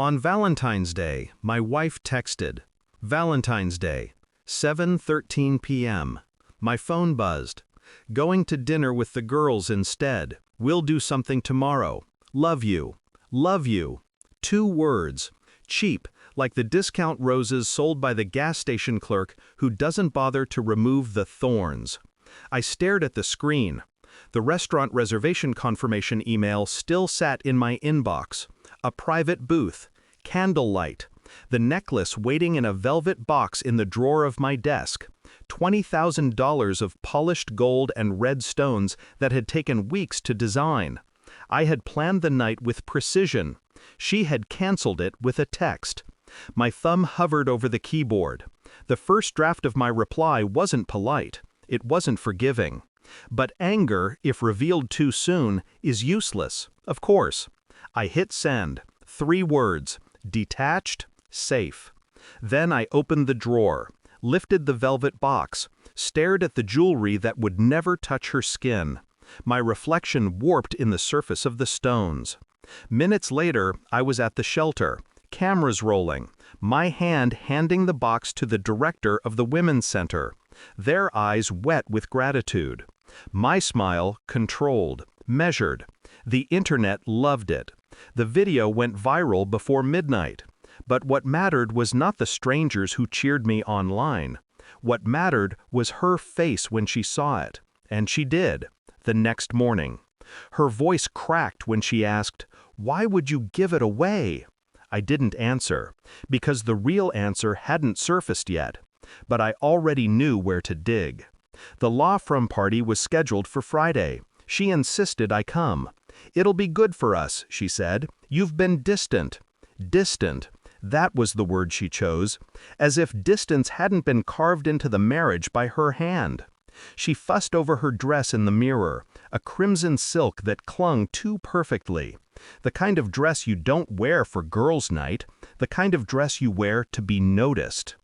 On Valentine's Day, my wife texted, "Valentine's Day, 7:13 p.m. My phone buzzed. "Going to dinner with the girls instead. We'll do something tomorrow. Love you. Love you." 2 words. Cheap, like the discount roses sold by the gas station clerk who doesn't bother to remove the thorns. I stared at the screen. The restaurant reservation confirmation email still sat in my inbox. A private booth, candlelight, the necklace waiting in a velvet box in the drawer of my desk, $20,000 of polished gold and red stones that had taken weeks to design. I had planned the night with precision. She had canceled it with a text. My thumb hovered over the keyboard. The first draft of my reply wasn't polite. It wasn't forgiving. But anger, if revealed too soon, is useless, of course. I hit send. 3 words. Detached, safe. Then I opened the drawer, lifted the velvet box, stared at the jewelry that would never touch her skin. My reflection warped in the surface of the stones. Minutes later, I was at the shelter, cameras rolling, my hand handing the box to the director of the Women's Center, their eyes wet with gratitude. My smile controlled, measured. The internet loved it. The video went viral before midnight. But what mattered was not the strangers who cheered me online. What mattered was her face when she saw it. And she did, the next morning. Her voice cracked when she asked, "Why would you give it away?" I didn't answer, because the real answer hadn't surfaced yet. But I already knew where to dig. The law firm party was scheduled for Friday. She insisted I come. "It'll be good for us," she said. "You've been distant." Distant. That was the word she chose, as if distance hadn't been carved into the marriage by her hand. She fussed over her dress in the mirror, a crimson silk that clung too perfectly. The kind of dress you don't wear for girls' night, the kind of dress you wear to be noticed.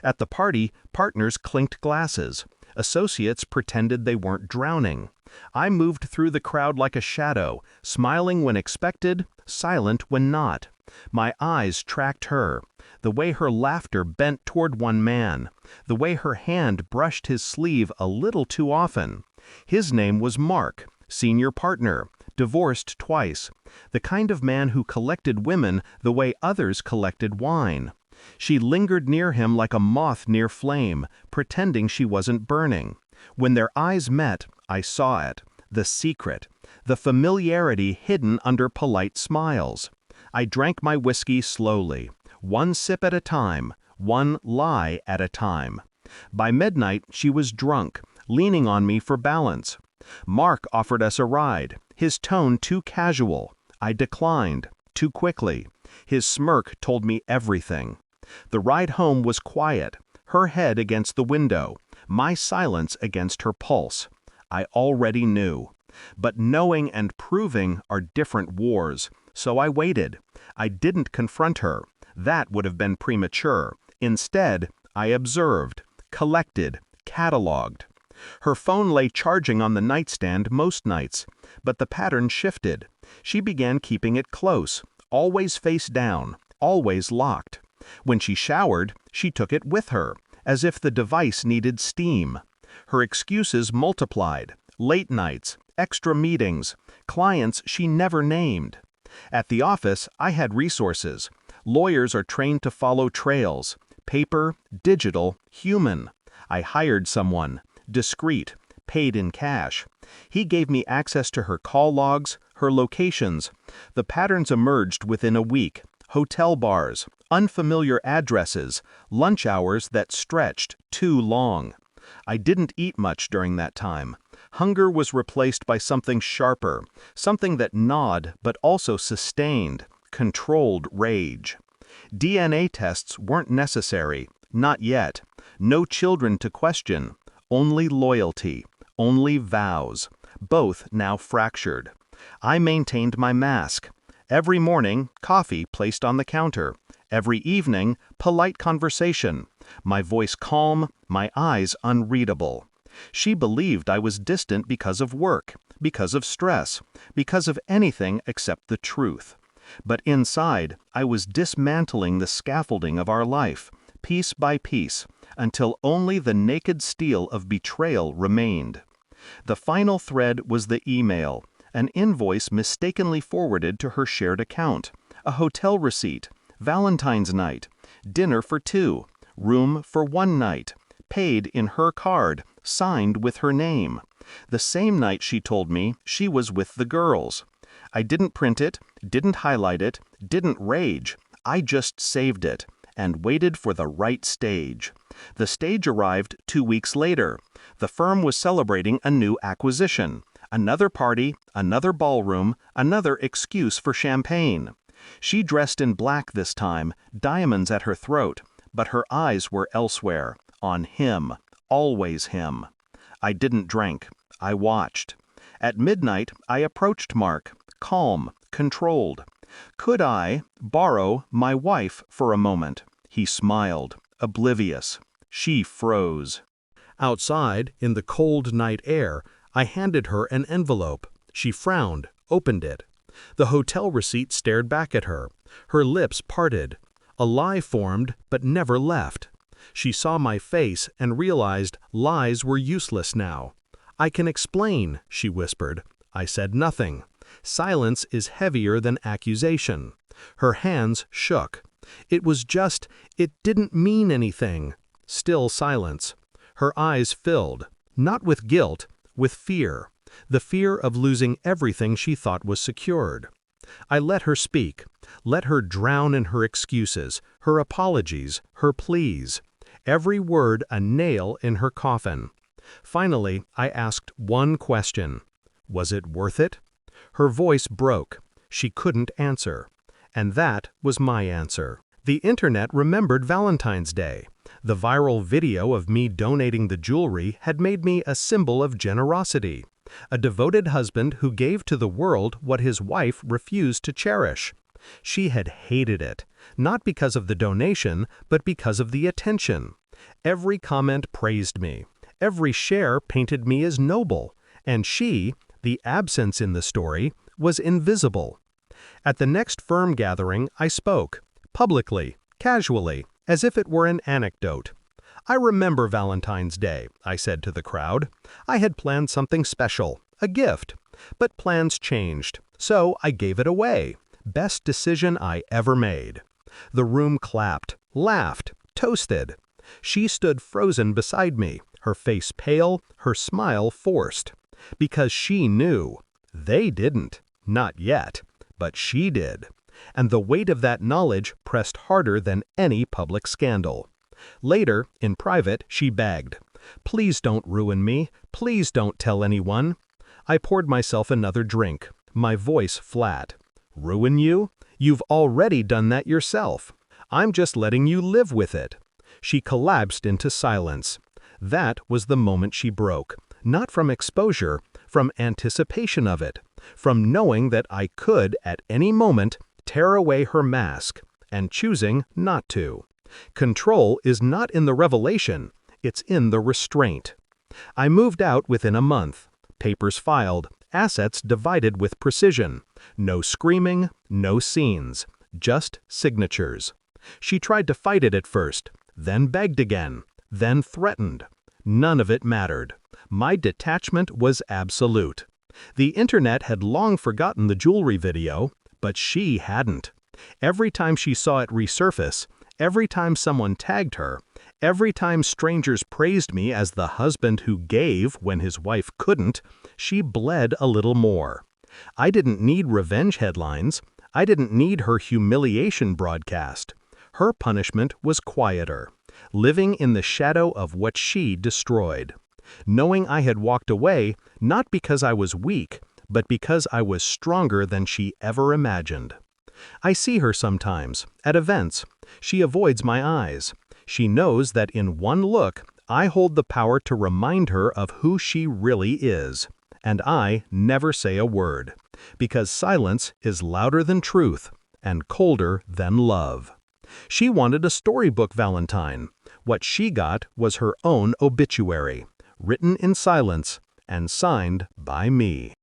At the party, partners clinked glasses. Associates pretended they weren't drowning. I moved through the crowd like a shadow, smiling when expected, silent when not. My eyes tracked her, the way her laughter bent toward one man, the way her hand brushed his sleeve a little too often. His name was Mark, senior partner, divorced twice, the kind of man who collected women the way others collected wine. She lingered near him like a moth near flame, pretending she wasn't burning. When their eyes met, I saw it, the secret, the familiarity hidden under polite smiles. I drank my whiskey slowly, one sip at a time, one lie at a time. By midnight, she was drunk, leaning on me for balance. Mark offered us a ride, his tone too casual. I declined, too quickly. His smirk told me everything. The ride home was quiet, her head against the window, my silence against her pulse. I already knew. But knowing and proving are different wars, so I waited. I didn't confront her. That would have been premature. Instead, I observed, collected, cataloged. Her phone lay charging on the nightstand most nights, but the pattern shifted. She began keeping it close, always face down, always locked. When she showered, she took it with her, as if the device needed steam. Her excuses multiplied, late nights, extra meetings, clients she never named. At the office, I had resources. Lawyers are trained to follow trails, paper, digital, human. I hired someone, discreet, paid in cash. He gave me access to her call logs, her locations. The patterns emerged within a week. Hotel bars, unfamiliar addresses, lunch hours that stretched too long. I didn't eat much during that time. Hunger was replaced by something sharper, something that gnawed but also sustained, controlled rage. DNA tests weren't necessary, not yet. No children to question, only loyalty, only vows, both now fractured. I maintained my mask. Every morning, coffee placed on the counter. Every evening, polite conversation. My voice calm, my eyes unreadable. She believed I was distant because of work, because of stress, because of anything except the truth. But inside, I was dismantling the scaffolding of our life, piece by piece, until only the naked steel of betrayal remained. The final thread was the email, an invoice mistakenly forwarded to her shared account, a hotel receipt, Valentine's night, dinner for 2, room for 1 night, paid in her card, signed with her name. The same night she told me she was with the girls. I didn't print it, didn't highlight it, didn't rage. I just saved it and waited for the right stage. The stage arrived 2 weeks later. The firm was celebrating a new acquisition. Another party, another ballroom, another excuse for champagne. She dressed in black this time, diamonds at her throat, but her eyes were elsewhere, on him, always him. I didn't drink. I watched. At midnight, I approached Mark, calm, controlled. Could I borrow my wife for a moment? He smiled, oblivious. She froze. Outside, in the cold night air, I handed her an envelope. She frowned, opened it. The hotel receipt stared back at her. Her lips parted. A lie formed, but never left. She saw my face and realized lies were useless now. "I can explain," she whispered. I said nothing. Silence is heavier than accusation. Her hands shook. It didn't mean anything. Still silence. Her eyes filled, not with guilt, with fear. The fear of losing everything she thought was secured. I let her speak, let her drown in her excuses, her apologies, her pleas. Every word a nail in her coffin. Finally, I asked one question. Was it worth it? Her voice broke. She couldn't answer. And that was my answer. The internet remembered Valentine's Day. The viral video of me donating the jewelry had made me a symbol of generosity. A devoted husband who gave to the world what his wife refused to cherish. She had hated it, not because of the donation, but because of the attention. Every comment praised me. Every share painted me as noble. And she, the absence in the story, was invisible. At the next firm gathering, I spoke, publicly, casually, as if it were an anecdote. "I remember Valentine's Day," I said to the crowd. "I had planned something special, a gift. But plans changed, so I gave it away. Best decision I ever made." The room clapped, laughed, toasted. She stood frozen beside me, her face pale, her smile forced. Because she knew. They didn't. Not yet. But she did. And the weight of that knowledge pressed harder than any public scandal. Later, in private, she begged, "Please don't ruin me. Please don't tell anyone." I poured myself another drink, my voice flat. "Ruin you? You've already done that yourself. I'm just letting you live with it." She collapsed into silence. That was the moment she broke, not from exposure, from anticipation of it, from knowing that I could, at any moment, tear away her mask, and choosing not to. Control is not in the revelation, it's in the restraint. I moved out within a month. Papers filed, assets divided with precision. No screaming, no scenes, just signatures. She tried to fight it at first, then begged again, then threatened. None of it mattered. My detachment was absolute. The internet had long forgotten the jewelry video, but she hadn't. Every time she saw it resurface, every time someone tagged her, every time strangers praised me as the husband who gave when his wife couldn't, she bled a little more. I didn't need revenge headlines. I didn't need her humiliation broadcast. Her punishment was quieter, living in the shadow of what she destroyed. Knowing I had walked away, not because I was weak, but because I was stronger than she ever imagined. I see her sometimes, at events. She avoids my eyes. She knows that in one look, I hold the power to remind her of who she really is. And I never say a word, because silence is louder than truth and colder than love. She wanted a storybook Valentine. What she got was her own obituary, written in silence and signed by me.